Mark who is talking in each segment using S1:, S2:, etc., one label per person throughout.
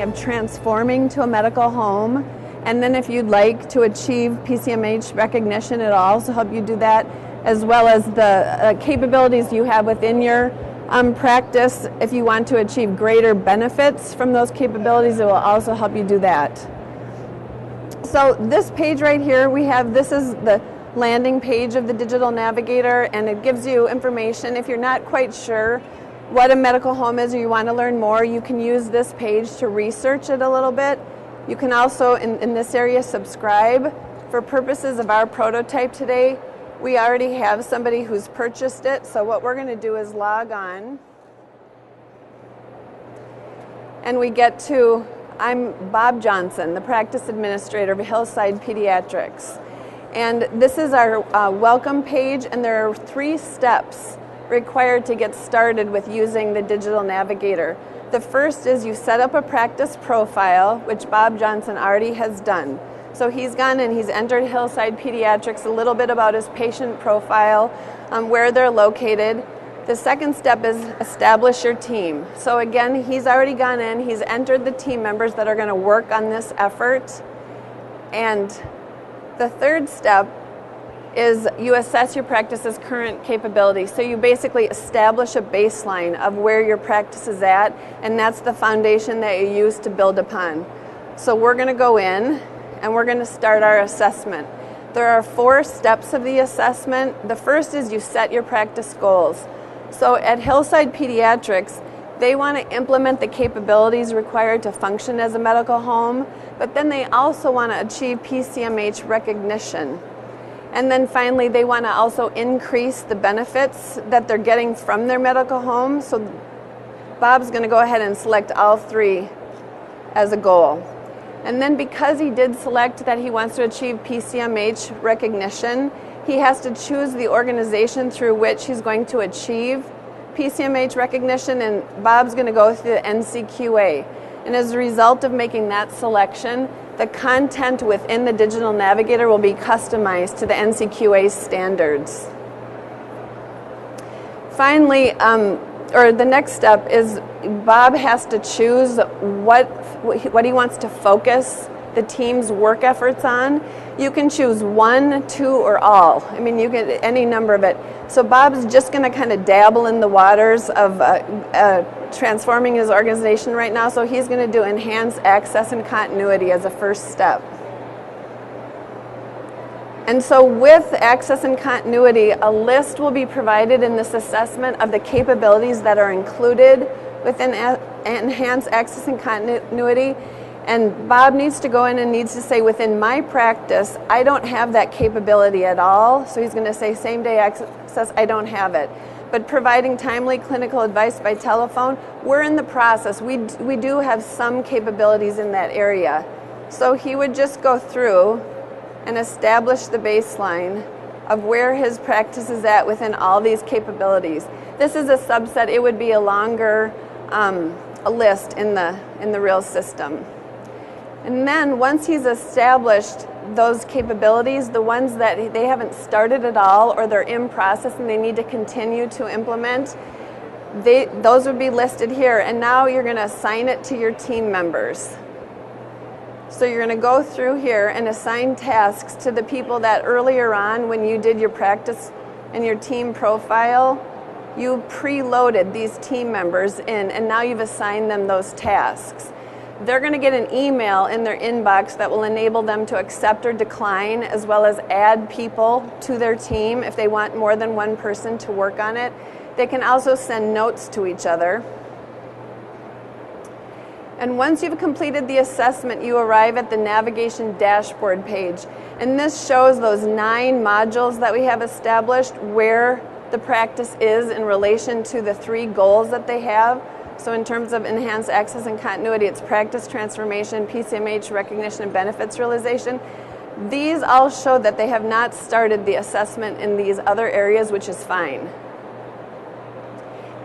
S1: journey of transforming to a medical home. And then if you'd like to achieve PCMH recognition, it'll also help you do that, as well as the capabilities you have within your practice. If you want to achieve greater benefits from those capabilities, it will also help you do that. So this page right here, this is the landing page of the Digital Navigator, and it gives you information. If you're not quite sure what a medical home is or you want to learn more, you can use this page to research it a little bit. You can also, in this area, subscribe. For purposes of our prototype today, we already have somebody who's purchased it, so what we're going to do is log on. And we get to, I'm Bob Johnson, the practice administrator of Hillside Pediatrics. And this is our welcome page, and there are 3 steps required to get started with using the Digital Navigator. The first is you set up a practice profile, which Bob Johnson already has done. So he's gone and he's entered Hillside Pediatrics, a little bit about his patient profile, where they're located. The second step is establish your team. So again, he's already gone in, he's entered the team members that are going to work on this effort. And the third step is you assess your practice's current capabilities. So you basically establish a baseline of where your practice is at, and that's the foundation that you use to build upon. So we're going to go in and we're going to start our assessment. There are 4 steps of the assessment. The first is you set your practice goals. So at Hillside Pediatrics, they want to implement the capabilities required to function as a medical home, but then they also want to achieve PCMH recognition. And then finally, they want to also increase the benefits that they're getting from their medical home. So Bob's going to go ahead and select all 3 as a goal. And then because he did select that he wants to achieve PCMH recognition, he has to choose the organization through which he's going to achieve PCMH recognition, and Bob's going to go through the NCQA. And as a result of making that selection, the content within the Digital Navigator will be customized to the NCQA standards. Finally, the next step is Bob has to choose what he wants to focus the team's work efforts on. You can choose 1, 2, or all. I mean, you get any number of it. So Bob's just going to kind of dabble in the waters of transforming his organization right now. So he's going to do enhanced access and continuity as a first step. And so with access and continuity, a list will be provided in this assessment of the capabilities that are included within enhanced access and continuity. And Bob needs to go in and needs to say, within my practice, I don't have that capability at all. So he's going to say, same-day access, I don't have it. But providing timely clinical advice by telephone, we're in the process. We do have some capabilities in that area. So he would just go through and establish the baseline of where his practice is at within all these capabilities. This is a subset. It would be a longer a list in the real system. And then once he's established those capabilities, the ones that they haven't started at all or they're in process and they need to continue to implement, those would be listed here. And now you're going to assign it to your team members. So you're going to go through here and assign tasks to the people that earlier on, when you did your practice and your team profile, you preloaded these team members in, and now you've assigned them those tasks. They're going to get an email in their inbox that will enable them to accept or decline, as well as add people to their team if they want more than one person to work on it. They can also send notes to each other. And once you've completed the assessment, you arrive at the navigation dashboard page. And this shows those 9 modules that we have established, where the practice is in relation to the 3 goals that they have. So in terms of enhanced access and continuity, it's practice transformation, PCMH recognition, and benefits realization. These all show that they have not started the assessment in these other areas, which is fine.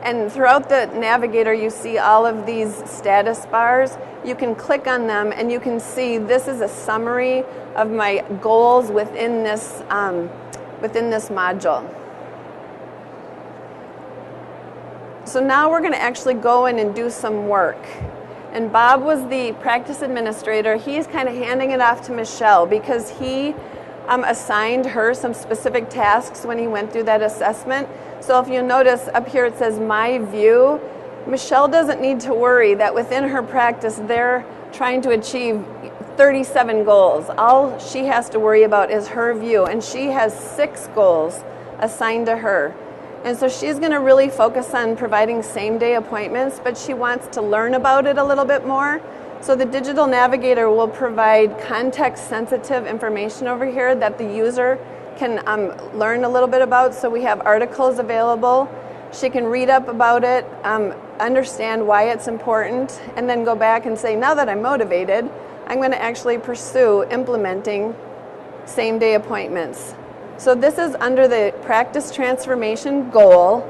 S1: And throughout the Navigator, you see all of these status bars. You can click on them and you can see this is a summary of my goals within this module. So now we're going to actually go in and do some work. And Bob was the practice administrator. He's kind of handing it off to Michelle because he assigned her some specific tasks when he went through that assessment. So if you notice up here it says my view, Michelle doesn't need to worry that within her practice they're trying to achieve 37 goals. All she has to worry about is her view, and she has 6 goals assigned to her. And so she's going to really focus on providing same-day appointments, but she wants to learn about it a little bit more. So the Digital Navigator will provide context-sensitive information over here that the user can learn a little bit about. So we have articles available. She can read up about it, understand why it's important, and then go back and say, now that I'm motivated, I'm going to actually pursue implementing same-day appointments. So this is under the practice transformation goal,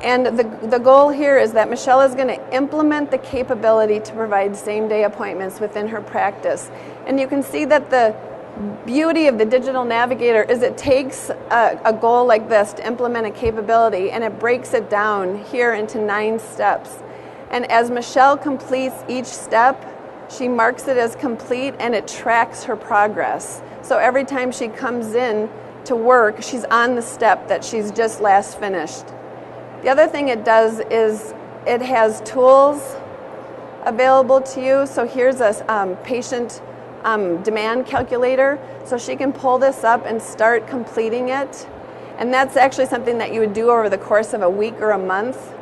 S1: and the goal here is that Michelle is going to implement the capability to provide same-day appointments within her practice. And you can see that the beauty of the Digital Navigator is it takes a goal like this to implement a capability, and it breaks it down here into 9 steps. And as Michelle completes each step, she marks it as complete and it tracks her progress. So every time she comes in to work, she's on the step that she's just last finished. The other thing it does is it has tools available to you. So here's a patient demand calculator. So she can pull this up and start completing it. And that's actually something that you would do over the course of a week or a month.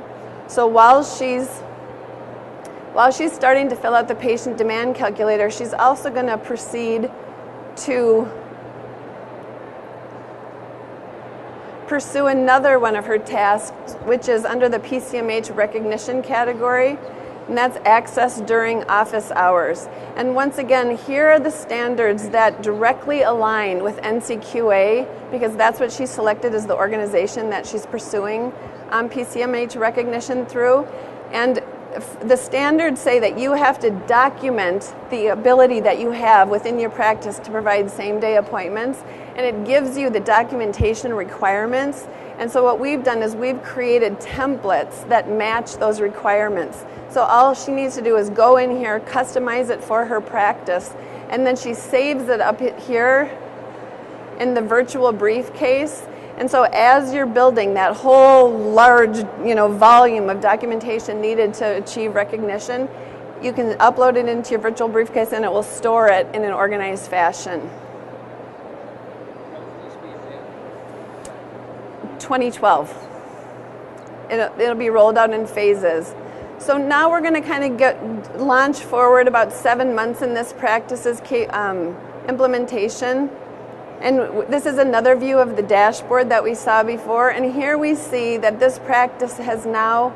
S1: So while she's starting to fill out the patient demand calculator, she's also going to proceed to pursue another one of her tasks, which is under the PCMH recognition category, and that's access during office hours. And once again, here are the standards that directly align with NCQA, because that's what she selected as the organization that she's pursuing PCMH recognition through. And the standards say that you have to document the ability that you have within your practice to provide same-day appointments, and it gives you the documentation requirements. And so what we've done is we've created templates that match those requirements. So all she needs to do is go in here, customize it for her practice, and then she saves it up here in the virtual briefcase. And so as you're building that whole large, volume of documentation needed to achieve recognition, you can upload it into your virtual briefcase and it will store it in an organized fashion. 2012. It'll be rolled out in phases. So now we're going to kind of launch forward about 7 months in this practice's implementation. And this is another view of the dashboard that we saw before. And here we see that this practice has now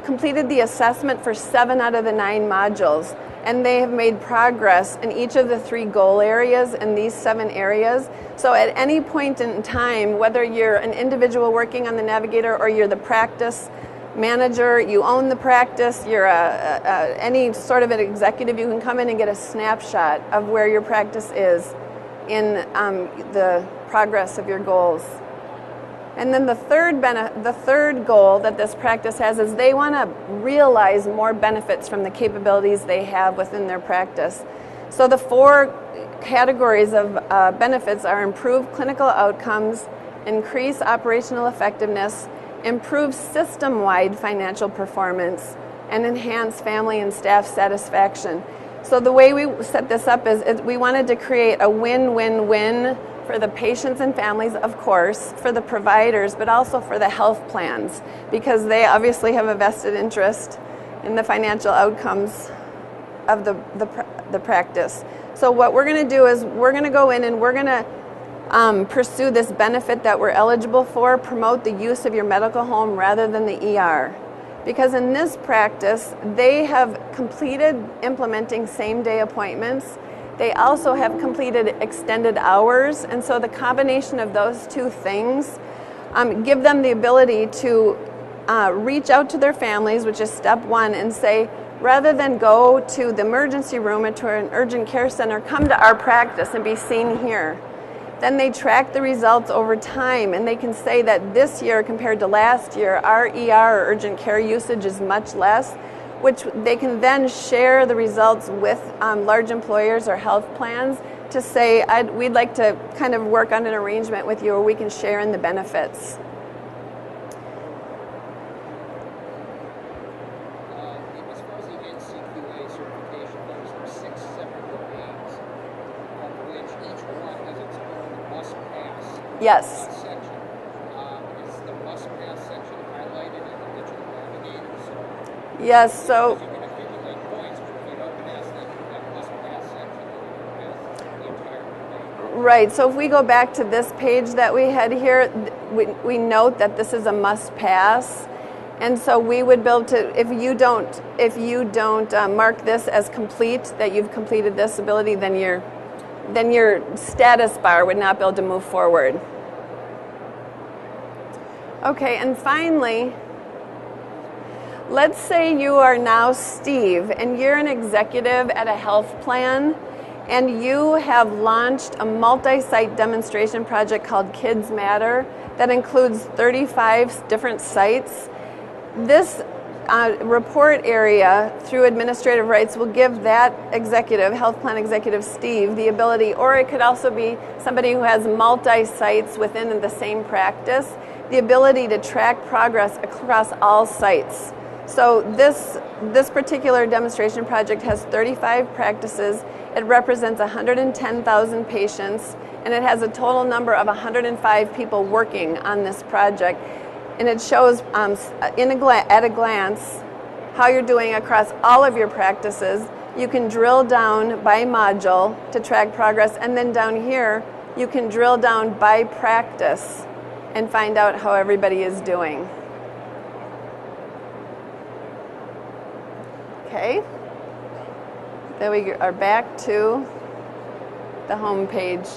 S1: completed the assessment for 7 out of the 9 modules. And they have made progress in each of the 3 goal areas in these 7 areas. So at any point in time, whether you're an individual working on the Navigator or you're the practice manager, you own the practice, you're any sort of an executive, you can come in and get a snapshot of where your practice is in the progress of your goals. And then the third goal that this practice has is they want to realize more benefits from the capabilities they have within their practice. So the 4 categories of benefits are improve clinical outcomes, increase operational effectiveness, improve system-wide financial performance, and enhance family and staff satisfaction. So the way we set this up is we wanted to create a win-win-win for the patients and families, of course, for the providers, but also for the health plans, because they obviously have a vested interest in the financial outcomes of the practice. So what we're going to do is we're going to go in and we're going to pursue this benefit that we're eligible for, promote the use of your medical home rather than the ER. Because in this practice, they have completed implementing same-day appointments. They also have completed extended hours, and so the combination of those 2 things give them the ability to reach out to their families, which is step 1, and say, rather than go to the emergency room or to an urgent care center, come to our practice and be seen here. Then they track the results over time, and they can say that this year compared to last year, our ER or urgent care usage is much less. which they can then share the results with large employers or health plans to say, we'd like to kind of work on an arrangement with you where we can share in the benefits.
S2: As far as the NCQA certification goes, there are 6 separate domains, of which each one has its own must-pass
S1: Yes.
S2: section. Is the must-pass section highlighted in the digital Navigator?
S1: Yes, so
S2: you can accumulate points, but if you don't pass that must-pass section, then you don't pass the entire domain.
S1: right, so if we go back to this page that we had here, we note that this is a must-pass. And so we would build to, if you don't mark this as complete, that you've completed this ability, then your status bar would not be able to move forward. Okay, and finally, let's say you are now Steve and you're an executive at a health plan and you have launched a multi-site demonstration project called Kids Matter that includes 35 different sites. This report area through administrative rights will give that executive, health plan executive Steve, the ability, or it could also be somebody who has multi-sites within the same practice, the ability to track progress across all sites. So this particular demonstration project has 35 practices. It represents 110,000 patients, and it has a total number of 105 people working on this project. And it shows at a glance how you're doing across all of your practices. You can drill down by module to track progress, and then down here you can drill down by practice and find out how everybody is doing. Okay, there we are back to the home page.